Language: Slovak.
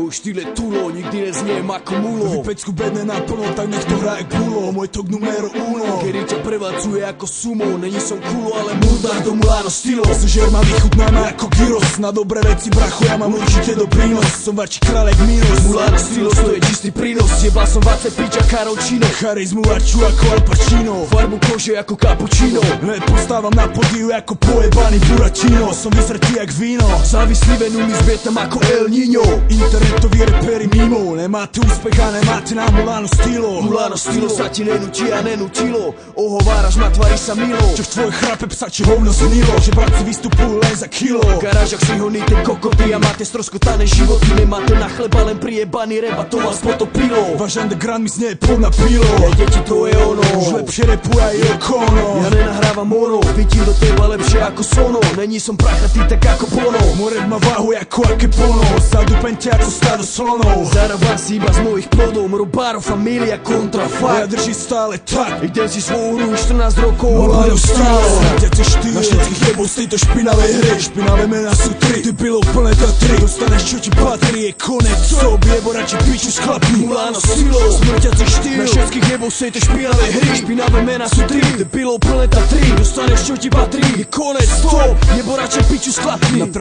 Môj štýl je tulo, nikdy nezniejem ako mulo. Vypecku bedne naplno, tak nech to hrá jak bulo. Môj tok numero uno, kedy ťa prevádzuje ako sumo. Není som kulo, ale murdár do Mulano stylo. Žer ma vychutnáme ako gyros. Na dobré veci, bracho, ja mám určite do prínos. Som vači kráľ jak minus. Mulano stylo, to je čistý prínos. Jebal som vace piča Karočino. Charizmu vaču ako Al Pacino. Farbu kože ako cappuccino. Postávam na podiu ako pojebaný Buračino. Som vysretý jak víno. Závislý venú mi zbietam ako El Niño. Internetoví reperi mimo. Nemáte úspech a nemáte na Mulano stylo. Mulano stylo sa ti nenutí a nenutilo. Ohováraš ma, tvári sa milo. Čož tvoje chrape psačie hovno znilo. Že bratci vystupujú len za kilo. V garážach si honíte kokoty a máte stroskotané životy. Nemáte na chleba, len priebaný rap a to vás potopilo. Váš underground mi znie plná pilo. Ja deti, to je ono. Už lepšie repuje aj Okono. Ja nenahrávam mono, vidím do teba lepšie ako sono. Není som prachatý tak ako Bono. More má váhu ako aké pono. Sadu pente ako stádo slonov. Zarábam si iba z mojich plodov. Robáro, familia, kontrafakt. Ja drží stále tak. Idem si svoju hru 14 rokov. Mulano stylo. Smrťace štýl. Na všetkých jebov z tejto špinavej hry. Špinavé mená sú tri. Ty pilou plné Tatry. Dostaneš čo ti patrí, je konec. Co objebo radšej piču s chlapí. Mulano stylo. Smrťace štýl. Na všetkých jebov z tejto špinavej hry. Špinavé mená sú tri. Ty pilou plné Tatry. Dostaneš čo ti patrí, je konec. Stop, jebo radšej piču s chlapí.